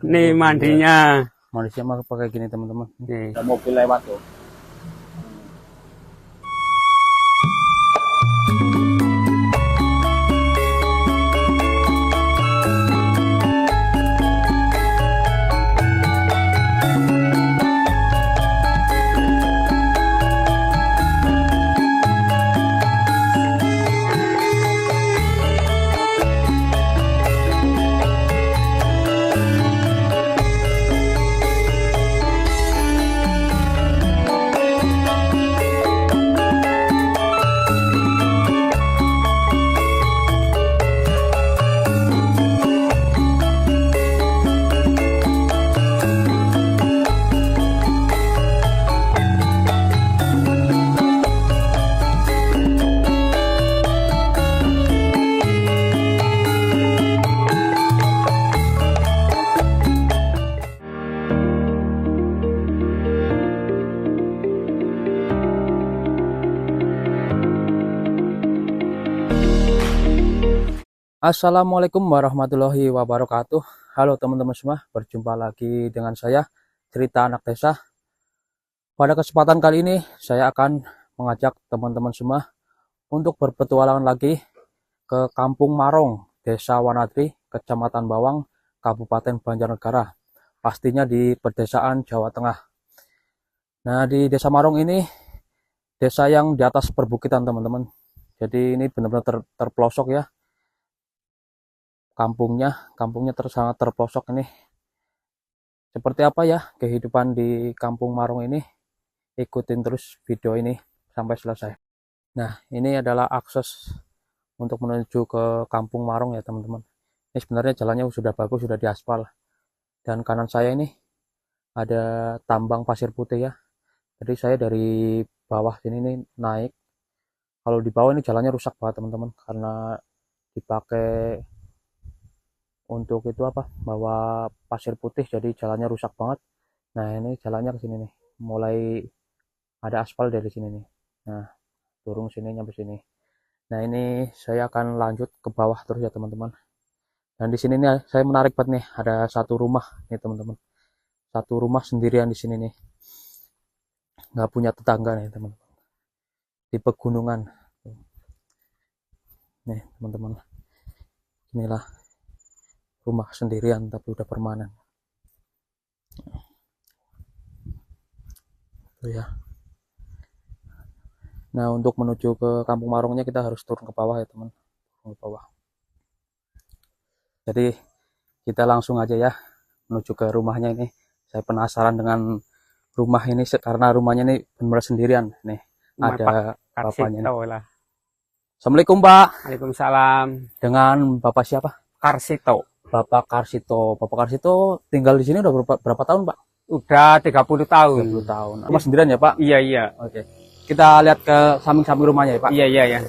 Nih mandinya. Manusia mah pakai gini teman-teman. Nih. Ada mobil lewat tuh. Assalamualaikum warahmatullahi wabarakatuh. Halo teman-teman semua, berjumpa lagi dengan saya, Cerita Anak Desa. Pada kesempatan kali ini, saya akan mengajak teman-teman semua untuk berpetualangan lagi ke Kampung Marong, Desa Wanadri, Kecamatan Bawang, Kabupaten Banjarnegara. Pastinya di pedesaan Jawa Tengah. Nah, di Desa Marong ini, desa yang di atas perbukitan teman-teman. Jadi ini benar-benar terpelosok ya. Kampungnya sangat terpelosok ini. Seperti apa ya kehidupan di Kampung Marong ini? Ikutin terus video ini sampai selesai. Nah, ini adalah akses untuk menuju ke Kampung Marong ya teman-teman. Ini sebenarnya jalannya sudah bagus, sudah diaspal. Dan kanan saya ini ada tambang pasir putih ya. Jadi saya dari bawah sini nih naik. Kalau di bawah ini jalannya rusak banget teman-teman, karena dipakai untuk itu apa, bawa pasir putih, jadi jalannya rusak banget. Nah, ini jalannya ke sini nih, mulai ada aspal dari sini nih. Nah, turun sini nyampe sini. Nah, ini saya akan lanjut ke bawah terus ya teman-teman. Dan di sini nih saya menarik banget nih, ada satu rumah nih teman-teman. Satu rumah sendirian di sini nih, nggak punya tetangga nih teman-teman. Di pegunungan. Nih teman-teman, inilah rumah sendirian tapi udah permanen. Tuh ya. Nah, untuk menuju ke Kampung Marongnya kita harus turun ke bawah ya teman, ke bawah. Jadi kita langsung aja ya menuju ke rumahnya ini. Saya penasaran dengan rumah ini karena rumahnya ini benar-benar sendirian nih. Ada bapaknya nih. Assalamualaikum Pak. Waalaikumsalam. Dengan Bapak siapa? Karsito. Bapak Karsito. Bapak Karsito tinggal di sini udah berapa tahun, Pak? Udah 30 tahun. 30 tahun. Rumah sendirian ya, Pak? Iya, iya. Oke. Kita lihat ke samping-samping rumahnya ya, Pak? Iya, iya, ya.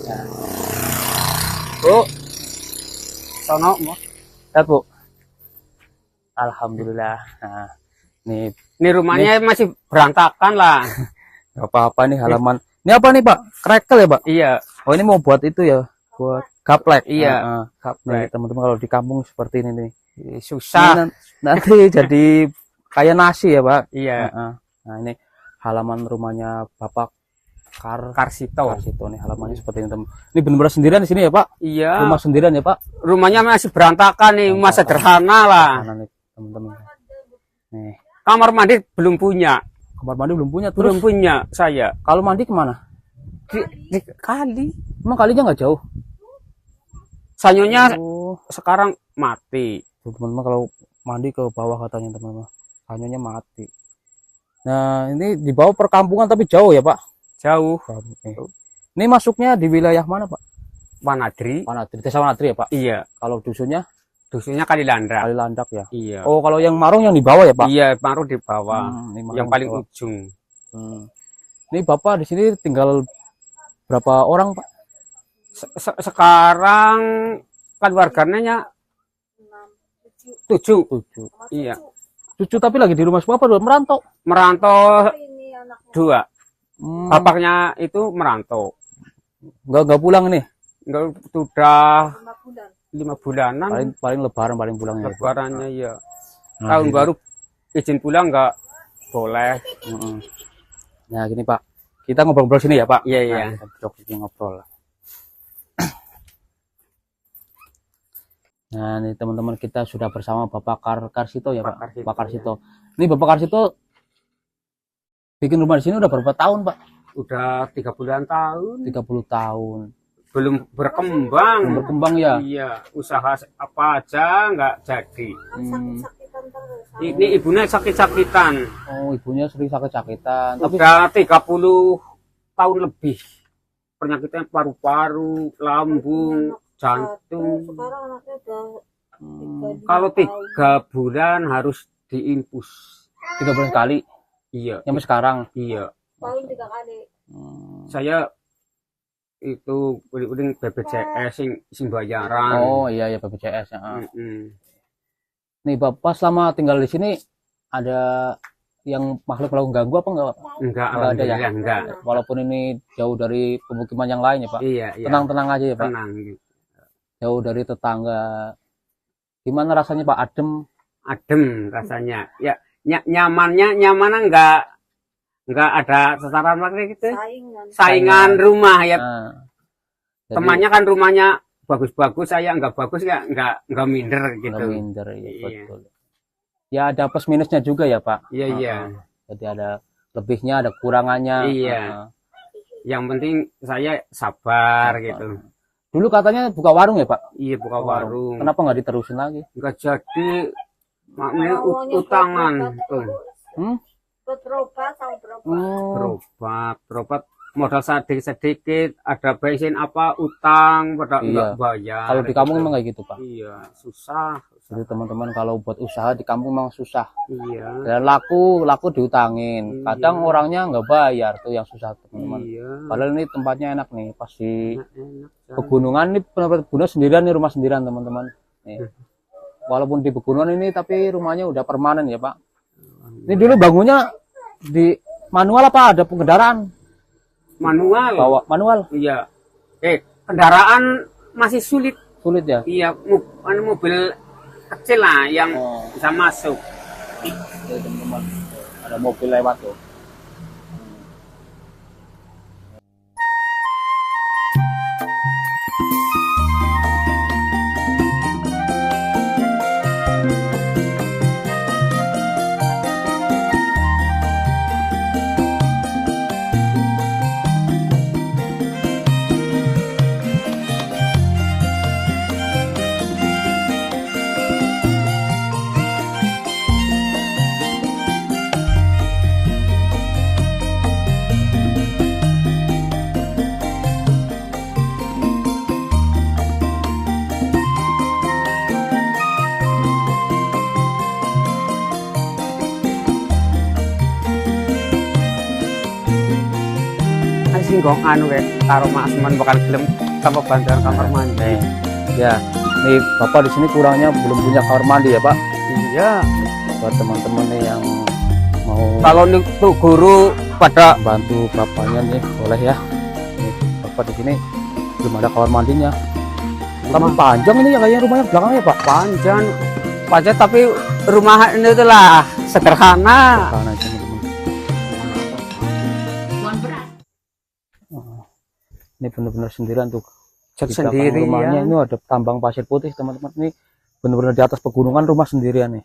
Nah. Bu. Sono, Bu. Lihat, Bu. Alhamdulillah. Nah, ini rumahnya masih berantakan lah. Gak apa-apa nih halaman. Ini apa nih, Pak? Krekel ya, Pak? Iya. Oh, ini mau buat itu ya? Buat gaplek. Iya. Nih, teman-teman kalau di kampung seperti ini nih. Susah. Nanti jadi kayak nasi ya, Pak? Iya. Nah, ini halaman rumahnya Bapak Karsito nih, halamannya seperti ini, teman. Ini benar-benar sendirian di sini ya, Pak? Iya. Rumah sendirian ya, Pak? Rumahnya masih berantakan nih, rumah sederhana lah. Nih, teman-teman. Nih. Kamar mandi belum punya. Kamar mandi belum punya, terus? Belum punya saya. Kalau mandi kemana? Di kali. Emang kalinya nggak jauh? Sanyonya sekarang mati. Teman-teman, kalau mandi ke bawah katanya teman-teman. Sanyonya mati. Nah, ini di bawah perkampungan tapi jauh ya, Pak? Jauh. Ini masuknya di wilayah mana, Pak? Wanadri. Desa Wanadri ya, Pak? Iya. Kalau dusunnya? Dusunnya Kalilandak. Kalilandak ya? Iya. Oh, kalau yang Marong yang di bawah ya, Pak? Iya, Marong di bawah. Yang paling ujung. Ini Bapak di sini tinggal berapa orang, Pak? Sekarang kan warganya 7. Iya. 7 tapi lagi di rumah semua apa? Merantau? Merantau 2. Bapaknya itu merantau. Nggak pulang nih? Enggak, sudah 5 bulanan. Paling lebaran paling pulangnya. Ya, Pak? Lebarannya ya. Nah, Tahun gini. baru izin pulang nggak boleh. Nah, gini Pak. Kita ngobrol-ngobrol sini ya, Pak. Iya, iya. Nah, kita duduk sini ngobrol. Nah, ini teman-teman kita sudah bersama Bapak Karsito ya, Pak. Pak Karsito. Ini Bapak Karsito bikin rumah di sini udah berapa tahun, Pak? Udah 30-an tahun. 30 tahun. Belum berkembang. Belum berkembang ya? Iya, usaha apa aja nggak jadi. Sakit-sakitan terus. Ini ibunya sakit-sakitan. Oh, ibunya sering sakit-sakitan. Tapi Udah 30 tahun lebih. Penyakitnya paru-paru, lambung, jantung. Sekarang anaknya udah Kalau 3 bulan harus diinfus. 3 bulan sekali. Iya, Sampai sekarang. iya. tahun 3 kali. Saya itu udah BPJS sing bayaran. Oh, iya ya BPJS ya. Mm-mm. Nih Bapak selama tinggal di sini ada yang makhluk ganggu apa enggak, Pak? Enggak, Enggak ada ya? alhamdulillah enggak. Walaupun ini jauh dari pemukiman yang lain ya, Pak. Iya, iya. Tenang-tenang aja ya, Pak. Tenang. Jauh dari tetangga. Gimana rasanya, Pak? Adem rasanya. Ya, nyamannya enggak ada sasaran lagi gitu. Saingan rumah ya. Nah, jadi Temannya kan rumahnya bagus-bagus, saya enggak bagus enggak minder nggak gitu. minder ya, Iya. betul. Ya ada plus minusnya juga ya, Pak. Iya, iya. Jadi ada lebihnya, ada kurangannya. Iya. Yang penting saya sabar gitu. Dulu katanya buka warung ya, Pak? Iya, buka warung. Kenapa nggak diterusin lagi? Enggak jadi, makanya utangan tuh. Berobat sama berobat. Berobat modal sedikit, ada bensin apa utang pada enggak bayar. Kalau di kampung emang kayak gitu, Pak. Iya, susah. Jadi teman-teman kalau buat usaha di kampung memang susah. Iya. Dan laku diutangin. Kadang orangnya nggak bayar tuh yang susah, teman-teman. Iya. Padahal ini tempatnya enak nih, pasti Enak. pegunungan ini benar-benar pegunungan sendirian nih, rumah sendirian teman-teman. Nih. Walaupun di pegunungan ini tapi rumahnya udah permanen ya, Pak. Ini dulu bangunnya di manual apa ada pengendaraan? Manual. Bawa manual. Iya. Kendaraan masih sulit. Sulit ya? Iya, mobil kecil lah yang Oh. bisa masuk. Oke, teman-teman. Ada mobil lewat tuh. Sing gong anu karo Mas Men bakal gelem tanpa bantuan kamar mandi. Ya, nih Bapak di sini kurangnya belum punya kamar mandi ya, Pak. Iya. Buat teman-teman nih yang mau Kalau untuk guru pada bantu bapaknya nih, boleh ya. Nih, Bapak di sini belum ada kamar mandinya. Tapi panjang ini ya kayaknya rumahnya belakangnya, Pak. panjang tapi rumah ini itulah sederhana. Karena teman-teman. Ini benar-benar sendirian tuh. Di belakang Sendiri rumahnya ya. ini ada tambang pasir putih, teman-teman. Ini benar-benar di atas pegunungan rumah sendirian nih.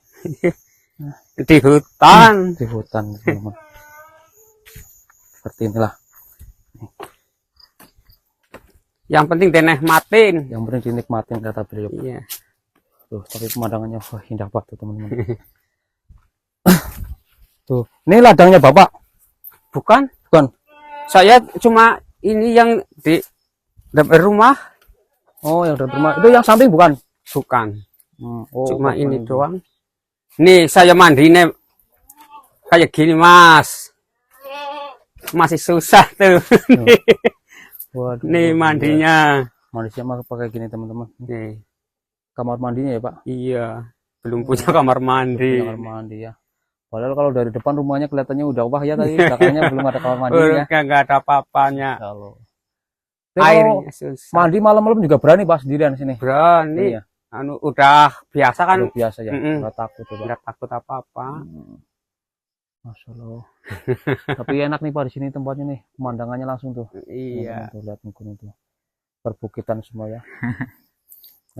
Di hutan. Di hutan, teman-teman. Seperti inilah. Yang penting dinikmatin. Yang penting dinikmatin kata beliau. Iya. Tuh, tapi pemandangannya wah, indah banget tuh, teman-teman. Tuh, ini ladangnya Bapak. Bukan? Saya cuma ini yang di depan rumah. Oh, yang dari rumah. Itu yang samping bukan? Bukan. Oh, Cuma bukan. ini doang. Nih saya mandinya kayak gini Mas. Masih susah tuh. Waduh, Nih mandinya. Manusia mah pakai gini, teman-teman. Nih. Kamar mandinya ya, Pak. Iya. Belum punya kamar mandi. Kamar mandi ya. Padahal kalau dari depan rumahnya kelihatannya udah wah ya, tadi belakangnya belum ada kamar mandinya. Enggak ada apa-apanya. Kalau Tapi kalau Airnya susah. mandi malam-malam juga berani Pak sendirian sini. Berani. Iya. Anu udah biasa kan, Udah biasa ya, Mm-mm. nggak takut ya Pak. nggak takut apa-apa. Masya Allah. Tapi enak nih Pak di sini tempatnya nih, pemandangannya langsung tuh. Iya. Tuh, lihat gunung tuh, perbukitan semua ya.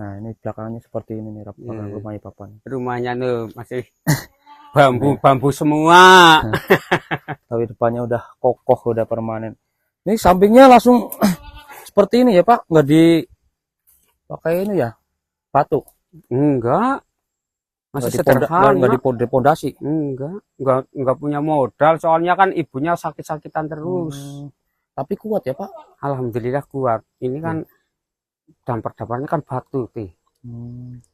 Nah ini belakangnya seperti ini nih rumahnya Bapak. Rumahnya tuh masih bambu semua. Tapi depannya udah kokoh, udah permanen. Ini sampingnya langsung seperti ini ya Pak, nggak dipakai ini ya, batu. Enggak. Masih Nggak diponda- sederhana. nggak dipondasi. Enggak punya modal. Soalnya kan ibunya sakit-sakitan terus. Tapi kuat ya Pak. Alhamdulillah kuat. Ini kan dampar-damparnya kan batu tuh.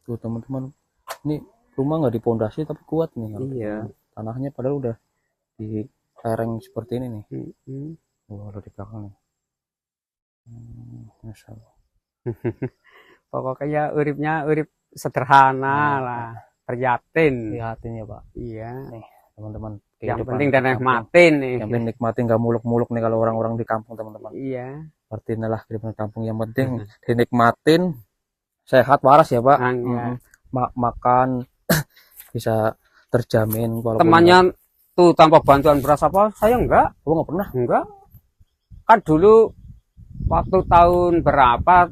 Tuh teman-teman, ini rumah nggak dipondasi tapi kuat nih. Iya. Tanahnya padahal udah di lereng seperti ini nih. Mm-mm. Ada di belakang nih. Masya Allah. Pokoknya urip sederhana lah. Prihatin. Lihatin ya Pak. Iya. Nih teman-teman. Yang kehidupan penting di dan kampung. nikmatin nih. Yang penting nikmatin, nggak muluk-muluk nih kalau orang-orang di kampung teman-teman. Iya. Seperti inilah kehidupan kampung, yang penting dinikmatin, sehat waras ya Pak. Iya. Makan bisa terjamin. Walaupun Temannya tuh tanpa bantuan beras apa, saya enggak. oh nggak pernah. Enggak. Kan dulu waktu tahun berapa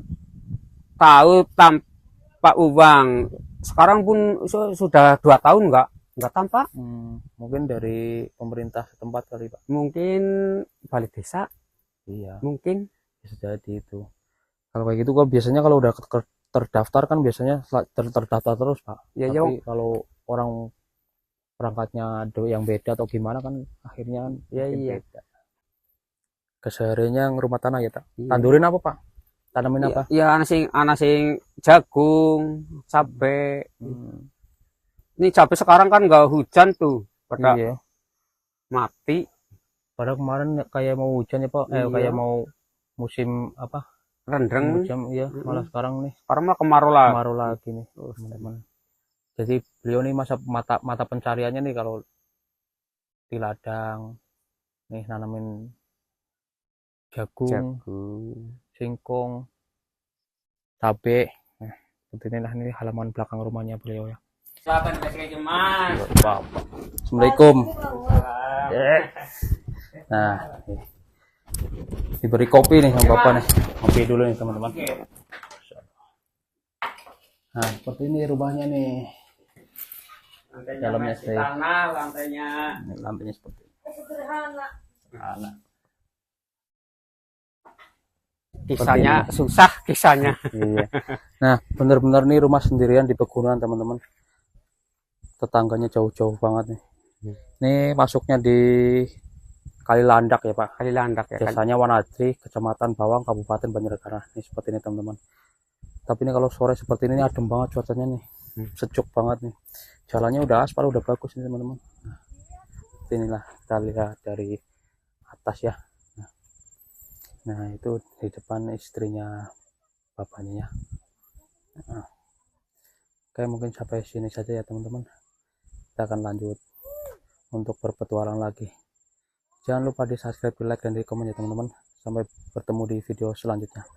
tahu tanpa uang. Sekarang pun sudah 2 tahun enggak tanpa. Mungkin dari pemerintah setempat kali Pak. Mungkin balik desa. Iya. Mungkin. Bisa jadi itu. Kalau kayak gitu kan biasanya kalau udah terdaftar kan biasanya terdaftar terus Pak. Ya, tapi kalau orang perangkatnya ada yang beda atau gimana kan akhirnya kan iya. beda. Kesehariannya rumah tanah ya tak. Iya. Tandurin apa Pak? Tanamin apa? Ya ana sing jagung, cabe. Ini cabe sekarang kan nggak hujan tuh, pada Iya. mati. Padahal kemarin kayak mau hujan ya Pak. Iya. Kayak mau musim apa? Rendeng. Hujan iya. Malah sekarang nih Sekarang mah kemarau lagi nih teman-teman. Jadi beliau nih mata pencariannya nih kalau di ladang nih nanamin jagung. Singkong, cabe. Nah, seperti inilah ini halaman belakang rumahnya beliau ya. Assalamualaikum. Nah, diberi kopi nih sama Bapak nih. Kopi dulu nih teman-teman. Nah, seperti ini rumahnya nih. Dalamnya lantainya. Lantainya seperti ini. Sederhana. Kisahnya susah kisahnya. Iya. Nah, benar-benar nih rumah sendirian di pegunungan teman-teman. Tetangganya jauh-jauh banget nih. Ini masuknya di Kali Landak ya Pak. Kali Landak ya kan. Desanya Wanadri, Kecamatan Bawang, Kabupaten Banjarnegara. Ini seperti ini teman-teman. Tapi ini kalau sore seperti ini adem banget cuacanya nih. Sejuk banget nih. Jalannya udah aspal, udah bagus nih teman-teman. Nah, inilah kita lihat dari atas ya. Nah itu di depan istrinya bapaknya ya. Nah, oke mungkin sampai sini saja ya teman-teman. Kita akan lanjut untuk berpetualang lagi. Jangan lupa di subscribe, di like, dan di komen ya teman-teman. Sampai bertemu di video selanjutnya.